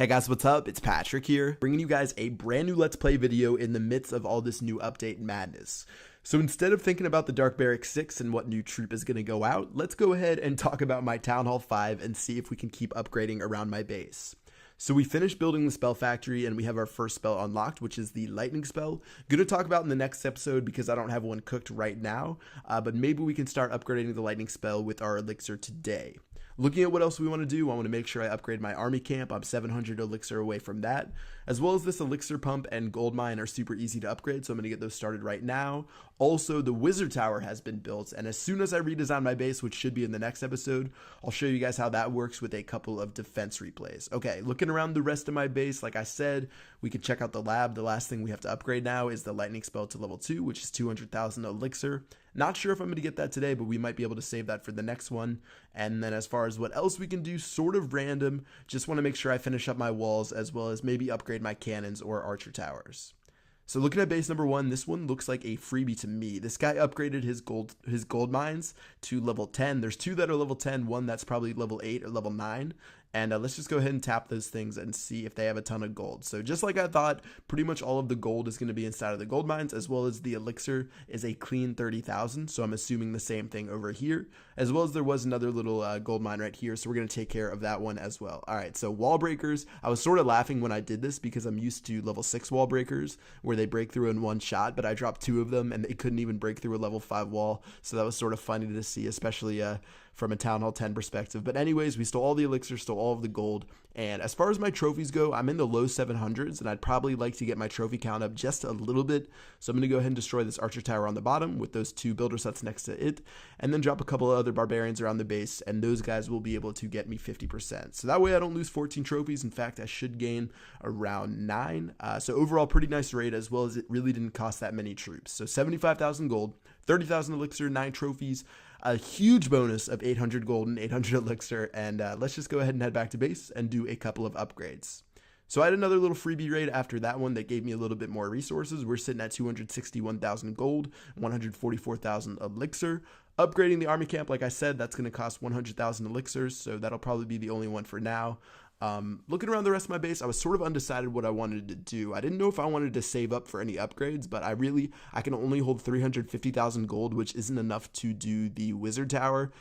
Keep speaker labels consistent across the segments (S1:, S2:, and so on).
S1: Hey guys, what's up? It's Patrick here, bringing you guys a brand new Let's Play video in the midst of all this new update madness. So instead of thinking about the Dark Barracks 6 and what new troop is going to go out, let's go ahead and talk about my Town Hall 5 and see if we can keep upgrading around my base. So we finished building the spell factory and we have our first spell unlocked, which is the lightning spell. Gonna talk about in the next episode because I don't have one cooked right now, but maybe we can start upgrading the lightning spell with our elixir today. Looking at what else we want to do, I want to make sure I upgrade my army camp. I'm 700 elixir away from that, as well as this elixir pump and gold mine are super easy to upgrade, so I'm going to get those started right now. Also, the wizard tower has been built, and as soon as I redesign my base, which should be in the next episode, I'll show you guys how that works with a couple of defense replays. Okay, looking around the rest of my base, like I said, we could check out the lab. The last thing we have to upgrade now is the lightning spell to level 2, which is 200,000 elixir. Not sure if I'm going to get that today, but we might be able to save that for the next one. And then as far as what else we can do, sort of random, just want to make sure I finish up my walls as well as maybe upgrade my cannons or archer towers. So looking at base number 1, this one looks like a freebie to me. This guy upgraded his gold mines to level 10. There's 2 that are level 10, one that's probably level 8 or level 9. And let's just go ahead and tap those things and see if they have a ton of gold. So just like I thought, pretty much all of the gold is going to be inside of the gold mines, as well as the elixir is a clean 30,000. So I'm assuming the same thing over here, as well as there was another little gold mine right here. So we're going to take care of that one as well. All right, so wall breakers. I was sort of laughing when I did this because I'm used to level 6 wall breakers where they break through in one shot, but I dropped 2 of them and they couldn't even break through a level 5 wall. So that was sort of funny to see, especially from a Town Hall 10 perspective. But anyways, we stole all the elixir, stole all of the gold. And as far as my trophies go, I'm in the low 700s, and I'd probably like to get my trophy count up just a little bit. So I'm going to go ahead and destroy this archer tower on the bottom with those 2 builder sets next to it, and then drop a couple of other barbarians around the base, and those guys will be able to get me 50%. So that way I don't lose 14 trophies. In fact, I should gain around 9. So overall, pretty nice raid, as well as it really didn't cost that many troops. So 75,000 gold, 30,000 elixir, 9 trophies, a huge bonus of 800 gold and 800 elixir, and let's just go ahead and head back to base and do a couple of upgrades. So I had another little freebie raid after that one that gave me a little bit more resources. We're sitting at 261,000 gold, 144,000 elixir. Upgrading the army camp, like I said, that's going to cost 100,000 elixirs, so that'll probably be the only one for now. Looking around the rest of my base, I was sort of undecided what I wanted to do. I didn't know if I wanted to save up for any upgrades, but I can only hold 350,000 gold, which isn't enough to do the wizard tower.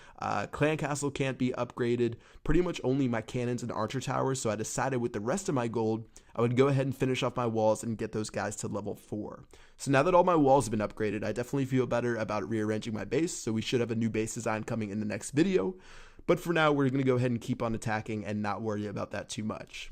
S1: Clan castle can't be upgraded, pretty much only my cannons and archer towers, so I decided with the rest of my gold, I would go ahead and finish off my walls and get those guys to level 4. So now that all my walls have been upgraded, I definitely feel better about rearranging my base, so we should have a new base design coming in the next video. But for now, we're going to go ahead and keep on attacking and not worry about that too much.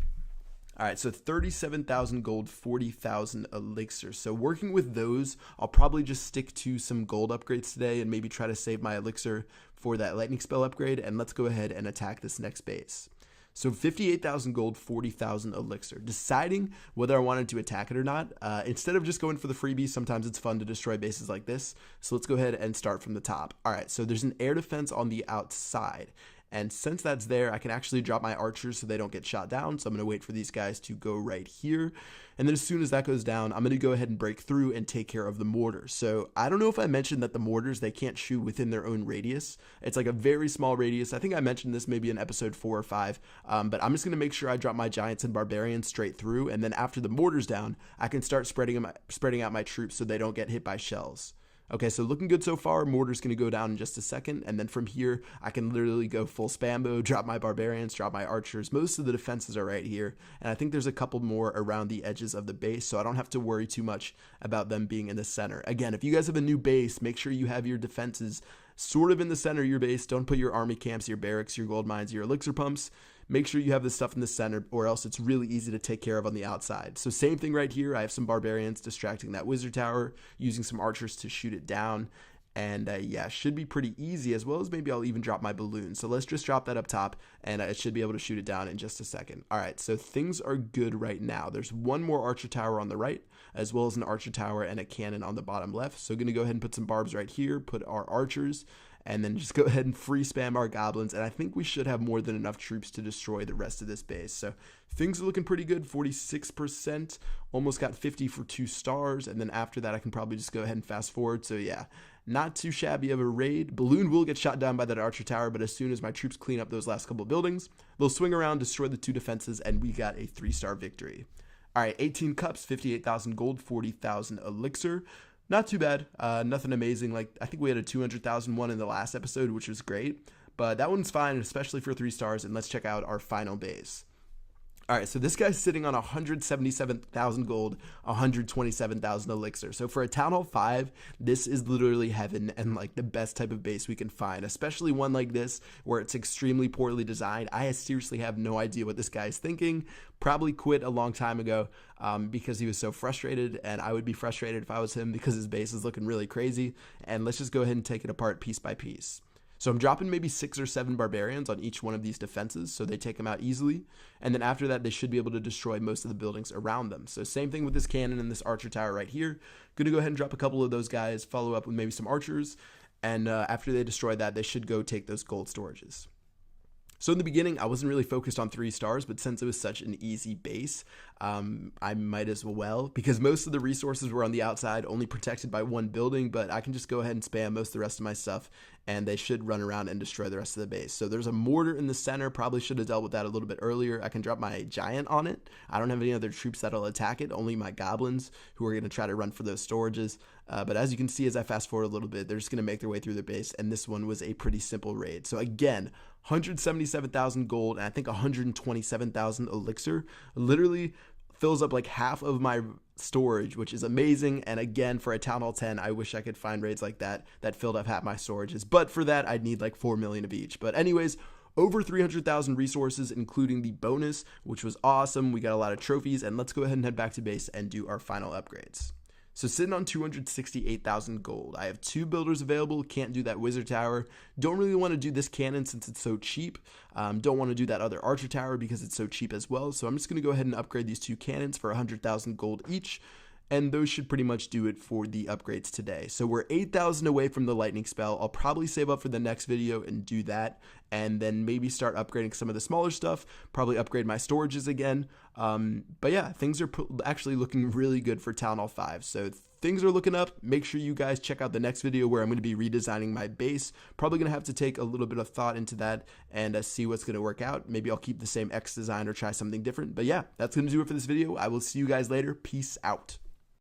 S1: All right, so 37,000 gold, 40,000 elixir. So working with those, I'll probably just stick to some gold upgrades today and maybe try to save my elixir for that lightning spell upgrade. And let's go ahead and attack this next base. So 58,000 gold, 40,000 elixir. Deciding whether I wanted to attack it or not. Instead of just going for the freebie, sometimes it's fun to destroy bases like this. So let's go ahead and start from the top. All right, so there's an air defense on the outside. And since that's there, I can actually drop my archers so they don't get shot down. So I'm going to wait for these guys to go right here. And then as soon as that goes down, I'm going to go ahead and break through and take care of the mortars. So I don't know if I mentioned that the mortars, they can't shoot within their own radius. It's like a very small radius. I think I mentioned this maybe in episode 4 or 5. But I'm just going to make sure I drop my giants and barbarians straight through. And then after the mortar's down, I can start spreading out my troops so they don't get hit by shells. Okay, so looking good so far. Mortar's going to go down in just a second, and then from here, I can literally go full spam mode, drop my barbarians, drop my archers. Most of the defenses are right here, and I think there's a couple more around the edges of the base, so I don't have to worry too much about them being in the center. Again, if you guys have a new base, make sure you have your defenses sort of in the center of your base. Don't put your army camps, your barracks, your gold mines, your elixir pumps. Make sure you have this stuff in the center, or else it's really easy to take care of on the outside. So same thing right here. I have some barbarians distracting that wizard tower, using some archers to shoot it down. And yeah, should be pretty easy, as well as maybe I'll even drop my balloon. So let's just drop that up top, and it should be able to shoot it down in just a second. All right, so things are good right now. There's one more archer tower on the right, as well as an archer tower and a cannon on the bottom left. So going to go ahead and put some barbs right here, put our archers, and then just go ahead and free spam our goblins. And I think we should have more than enough troops to destroy the rest of this base. So things are looking pretty good. 46%, almost got 50 for 2 stars. And then after that, I can probably just go ahead and fast forward. So yeah, Not too shabby of a raid. Balloon will get shot down by that archer tower, but as soon as my troops clean up those last couple buildings, they'll swing around, destroy the 2 defenses, and we got a 3-star victory. All right, 18 cups, 58,000 gold, 40,000 elixir. Not too bad. Nothing amazing. Like, I think we had a 200,000 one in the last episode, which was great. But that one's fine, especially for 3 stars. And let's check out our final base. All right, so this guy's sitting on 177,000 gold, 127,000 elixir. So for a Town Hall 5, this is literally heaven and like the best type of base we can find, especially one like this where it's extremely poorly designed. I seriously have no idea what this guy's thinking. Probably quit a long time ago because he was so frustrated, and I would be frustrated if I was him because his base is looking really crazy. And let's just go ahead and take it apart piece by piece. So I'm dropping maybe 6 or 7 barbarians on each one of these defenses so they take them out easily. And then after that, they should be able to destroy most of the buildings around them. So same thing with this cannon and this archer tower right here. Gonna go ahead and drop a couple of those guys, follow up with maybe some archers. And after they destroy that, they should go take those gold storages. So in the beginning, I wasn't really focused on 3 stars, but since it was such an easy base, I might as well, because most of the resources were on the outside, only protected by 1 building, but I can just go ahead and spam most of the rest of my stuff, and they should run around and destroy the rest of the base. So there's a mortar in the center, probably should have dealt with that a little bit earlier. I can drop my giant on it. I don't have any other troops that'll attack it, only my goblins, who are going to try to run for those storages. But as you can see, as I fast forward a little bit, they're just going to make their way through the base, and this one was a pretty simple raid. So again, 177,000 gold, and I think 127,000 elixir. Literally fills up like half of my storage, which is amazing. And again, for a Town Hall 10, I wish I could find raids like that filled up half my storages. But for that, I'd need like 4 million of each. But anyways, over 300,000 resources, including the bonus, which was awesome. We got a lot of trophies, and let's go ahead and head back to base and do our final upgrades. So sitting on 268,000 gold. I have 2 builders available, can't do that wizard tower. Don't really want to do this cannon since it's so cheap. Don't want to do that other archer tower because it's so cheap as well. So I'm just going to go ahead and upgrade these 2 cannons for 100,000 gold each. And those should pretty much do it for the upgrades today. So we're 8,000 away from the lightning spell. I'll probably save up for the next video and do that. And then maybe start upgrading some of the smaller stuff. Probably upgrade my storages again. But yeah, things are actually looking really good for Town Hall 5. So things are looking up. Make sure you guys check out the next video where I'm going to be redesigning my base. Probably going to have to take a little bit of thought into that and see what's going to work out. Maybe I'll keep the same X design or try something different. But yeah, that's going to do it for this video. I will see you guys later. Peace out.